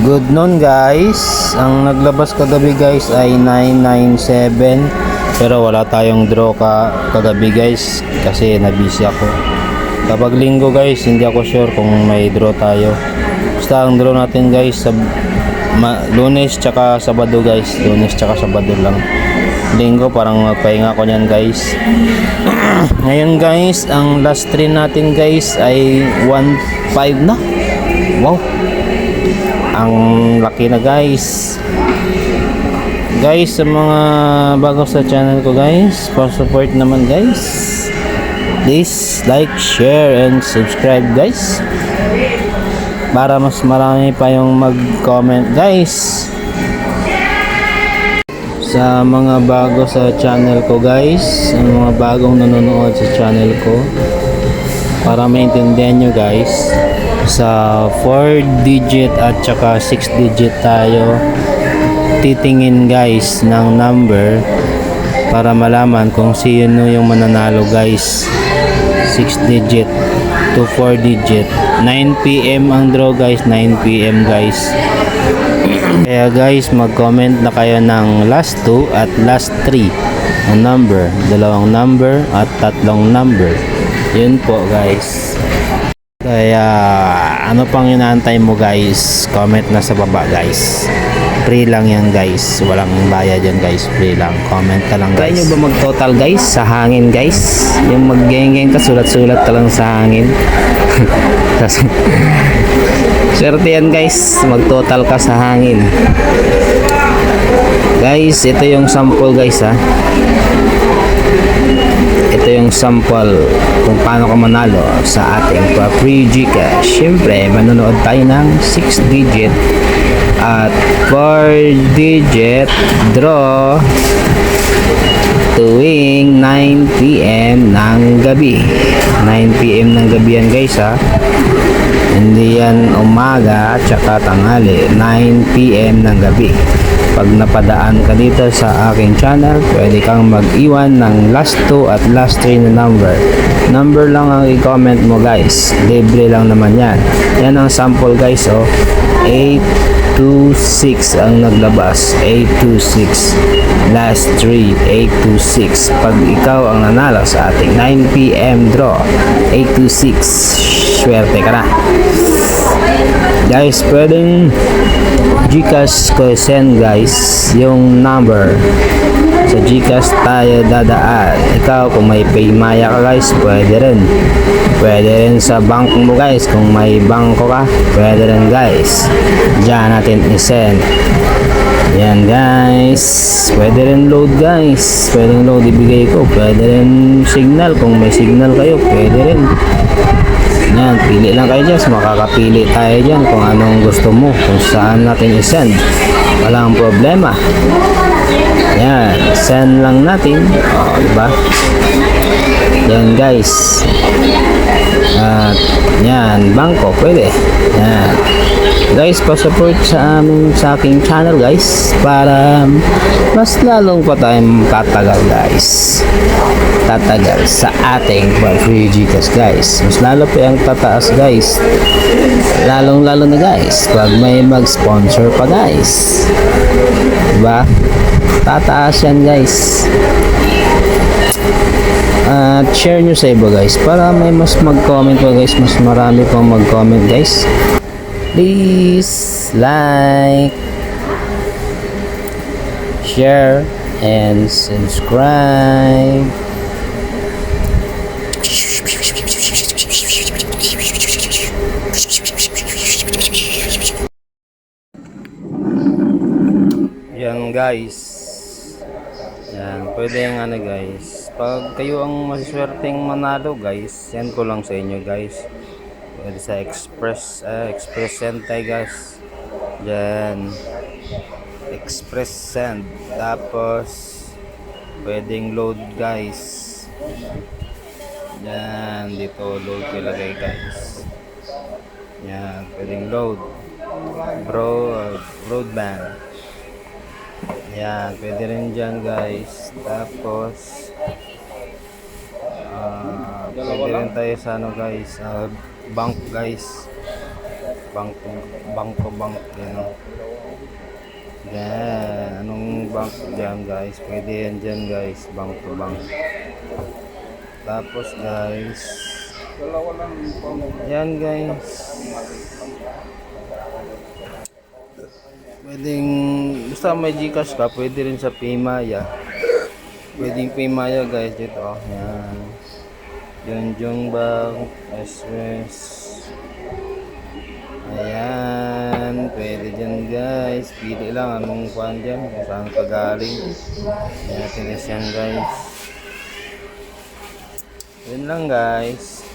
Good noon guys. Ang naglabas kagabi guys ay 997 pero wala tayong draw kagabi guys kasi nabisi ako. Kapag linggo guys hindi ako sure kung may draw tayo. Basta ang draw natin guys sa Lunes tsaka Sabado guys. Lunes tsaka Sabado lang. Linggo parang magpahinga ko niyan guys. Ngayon guys ang last train natin guys ay 1.5 na. Wow, ang laki na guys. Guys, sa mga bago sa channel ko guys, pa-support naman guys. Please like, share, and subscribe guys para mas marami pa yung mag-comment guys. Sa mga bago sa channel ko guys, ang mga bagong nanonood sa channel ko, para maintindihan nyo guys, sa 4 digit at saka 6 digit tayo titingin guys ng number para malaman kung sino yung mananalo guys. 6 digit to 4 digit, 9 PM ang draw guys, 9 PM guys. Kaya guys mag comment na kayo ng last 2 at last 3 ang number, dalawang number at tatlong number. Yun po guys. Kaya ano pang inaantay mo guys, comment na sa baba guys. Free lang yan guys, walang bayad yan guys, free lang. Comment ka lang guys. Kaya nyo ba mag total guys sa hangin guys? Yung mag-geng-geng ka, sulat-sulat ka lang sa hangin. Swerte yan guys, mag total ka sa hangin guys. Ito yung sample guys ha. Ito yung sample kung paano ka manalo sa ating free Gcash. Siyempre manonood tayo ng 6 digit at 4 digit draw tuwing 9 PM ng gabi. 9 PM ng gabi yan guys ha, hindi yan umaga at saka tanghali. 9 PM ng gabi. Pag napadaan ka dito sa aking channel, pwede kang mag-iwan ng last 2 at last 3 na number lang ang i-comment mo guys, libre lang naman yan. Yan ang sample guys oh. 826 ang naglabas, 826 last 3, 826. Pag ikaw ang nanalo sa ating 9 PM draw 826, swerte ka na guys. Pwedeng Gcash ko send guys yung number, sa Gcash tayo dadaan. Ikaw kung may Paymaya ka guys, pwede rin sa bank mo guys, kung may bangko ka pwede rin guys, diyan natin i-send yan guys. Pwede rin load guys, pwede rin load ibigay ko, pwede rin signal kung may signal kayo, pwede rin yan. Pili lang kayo dyan, makakapili tayo dyan kung anong gusto mo, kung saan natin i-send, walang problema. Yan, send lang natin. Diba? Yan guys. At yan, bangko pwede. Yan guys, pa-support sa aking channel guys para mas lalong pa tayong tatagal guys, tatagal sa ating free Gcash guys. Mas lalo pa yung tataas guys, lalong lalo na guys pag may mag-sponsor pa guys, diba? Tataas yan guys. At share nyo sa iba guys para may mas mag-comment pa guys, mas marami pang mag-comment guys. Please like, share, and subscribe. Yan guys. Yan, pwede yung ano guys. Pag kayo ang masiswerteng manalo guys, yan ko lang sa inyo guys. Pwede sa express send tayo guys. Yan, express send. Tapos pwedeng load guys. Yan, dito load ilagay guys. Yan, pwedeng load broadband. Yan, pwede rin dyan guys. Tapos pwede rin tayo sa ano guys, bank guys. bank to bank yan. Oh. Yan, anong bank dyan guys? Pwede yan dyan guys, bank to bank. Tapos guys, yan guys. Pwedeng, basta may Gcash ka, pwede rin sa Paymaya. Pwedeng Paymaya guys dito. Oh. Yan. Junjung Bank, SWS. Ayan, pwede dyan guys. Pili lang anong kuhan dyan, kung saan ka galing. Ayan, tinis yan guys. Yun lang guys.